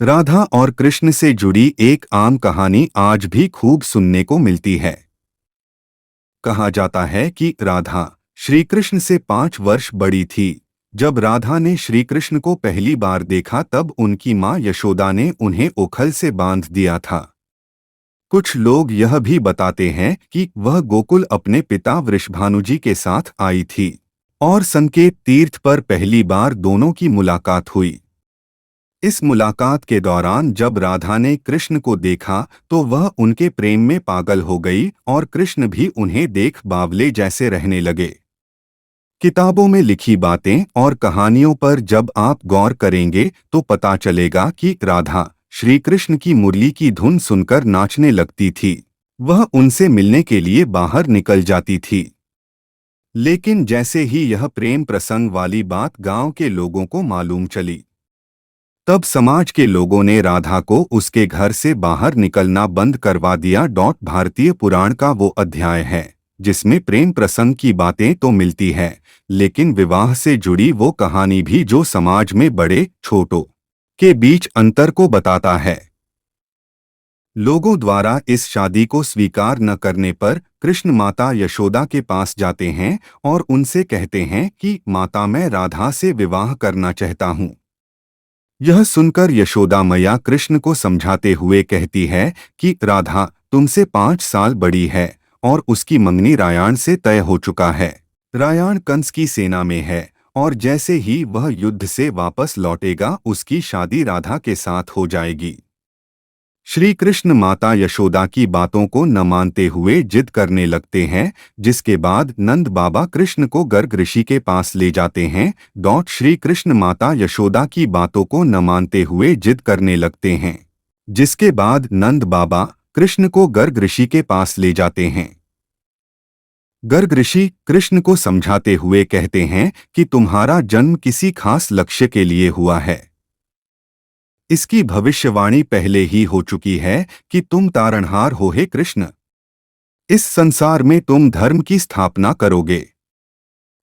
राधा और कृष्ण से जुड़ी एक आम कहानी आज भी खूब सुनने को मिलती है। कहा जाता है कि राधा श्री कृष्ण से 5 वर्ष बड़ी थी। जब राधा ने श्री कृष्ण को पहली बार देखा तब उनकी माँ यशोदा ने उन्हें ओखल से बांध दिया था। कुछ लोग यह भी बताते हैं कि वह गोकुल अपने पिता वृषभानुजी के साथ आई थी और संकेत तीर्थ पर पहली बार दोनों की मुलाकात हुई। इस मुलाकात के दौरान जब राधा ने कृष्ण को देखा तो वह उनके प्रेम में पागल हो गई और कृष्ण भी उन्हें देख बावले जैसे रहने लगे। किताबों में लिखी बातें और कहानियों पर जब आप गौर करेंगे तो पता चलेगा कि राधा श्री कृष्ण की मुरली की धुन सुनकर नाचने लगती थी। वह उनसे मिलने के लिए बाहर निकल जाती थी। लेकिन जैसे ही यह प्रेम प्रसंग वाली बात गांव के लोगों को मालूम चली, तब समाज के लोगों ने राधा को उसके घर से बाहर निकलना बंद करवा दिया। भारतीय पुराण का वो अध्याय है जिसमें प्रेम प्रसंग की बातें तो मिलती है, लेकिन विवाह से जुड़ी वो कहानी भी जो समाज में बड़े छोटों के बीच अंतर को बताता है। लोगों द्वारा इस शादी को स्वीकार न करने पर कृष्ण माता यशोदा के पास जाते हैं और उनसे कहते हैं कि माता, मैं राधा से विवाह करना चाहता हूँ। यह सुनकर यशोदा मैया कृष्ण को समझाते हुए कहती है कि राधा तुमसे 5 साल बड़ी है और उसकी मंगनी रायाण से तय हो चुका है। रायाण कंस की सेना में है और जैसे ही वह युद्ध से वापस लौटेगा उसकी शादी राधा के साथ हो जाएगी। श्री कृष्ण माता यशोदा की बातों को न मानते हुए जिद करने लगते हैं, जिसके बाद नंद बाबा कृष्ण को गर्ग ऋषि के पास ले जाते हैं। श्री कृष्ण माता यशोदा की बातों को न मानते हुए जिद करने लगते हैं, जिसके बाद नंद बाबा कृष्ण को गर्ग ऋषि के पास ले जाते हैं। गर्ग ऋषि कृष्ण को समझाते हुए कहते हैं कि तुम्हारा जन्म किसी खास लक्ष्य के लिए हुआ है। इसकी भविष्यवाणी पहले ही हो चुकी है कि तुम तारणहार हो हे कृष्ण। इस संसार में तुम धर्म की स्थापना करोगे।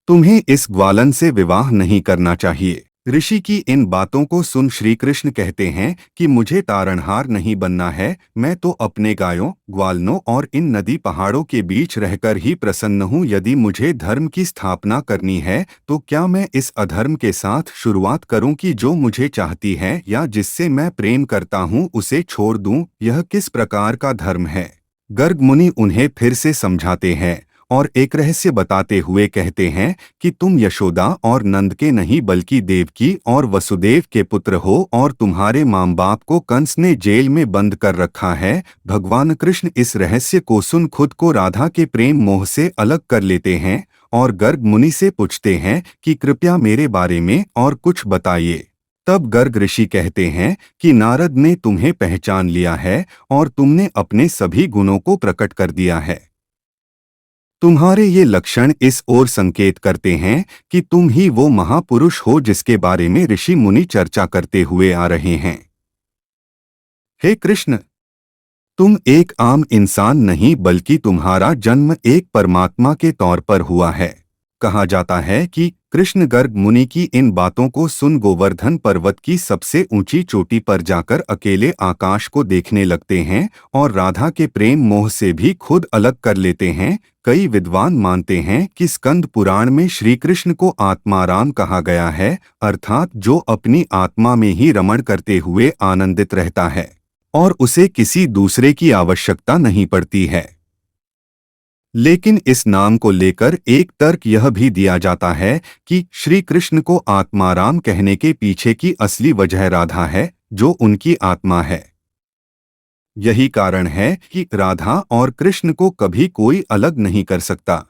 तुम्हें इस ग्वालन से विवाह नहीं करना चाहिए। ऋषि की इन बातों को सुन श्री कृष्ण कहते हैं कि मुझे तारणहार नहीं बनना है, मैं तो अपने गायों, ग्वालनों और इन नदी पहाड़ों के बीच रहकर ही प्रसन्न हूँ। यदि मुझे धर्म की स्थापना करनी है तो क्या मैं इस अधर्म के साथ शुरुआत करूँ कि जो मुझे चाहती है या जिससे मैं प्रेम करता हूँ उसे छोड़ दूँ? यह किस प्रकार का धर्म है? गर्ग मुनि उन्हें फिर से समझाते हैं और एक रहस्य बताते हुए कहते हैं कि तुम यशोदा और नंद के नहीं बल्कि देवकी और वसुदेव के पुत्र हो और तुम्हारे माँ बाप को कंस ने जेल में बंद कर रखा है। भगवान कृष्ण इस रहस्य को सुन खुद को राधा के प्रेम मोह से अलग कर लेते हैं और गर्ग मुनि से पूछते हैं कि कृपया मेरे बारे में और कुछ बताइए। तब गर्ग ऋषि कहते हैं कि नारद ने तुम्हें पहचान लिया है और तुमने अपने सभी गुणों को प्रकट कर दिया है। तुम्हारे ये लक्षण इस ओर संकेत करते हैं कि तुम ही वो महापुरुष हो जिसके बारे में ऋषि मुनि चर्चा करते हुए आ रहे हैं। हे कृष्ण, तुम एक आम इंसान नहीं बल्कि तुम्हारा जन्म एक परमात्मा के तौर पर हुआ है। कहा जाता है कि कृष्ण गर्ग मुनि की इन बातों को सुन गोवर्धन पर्वत की सबसे ऊंची चोटी पर जाकर अकेले आकाश को देखने लगते हैं और राधा के प्रेम मोह से भी खुद अलग कर लेते हैं। कई विद्वान मानते हैं कि स्कंद पुराण में श्री कृष्ण को आत्माराम कहा गया है, अर्थात जो अपनी आत्मा में ही रमण करते हुए आनंदित रहता है और उसे किसी दूसरे की आवश्यकता नहीं पड़ती है। लेकिन इस नाम को लेकर एक तर्क यह भी दिया जाता है कि श्री कृष्ण को आत्माराम कहने के पीछे की असली वजह राधा है, जो उनकी आत्मा है। यही कारण है कि राधा और कृष्ण को कभी कोई अलग नहीं कर सकता।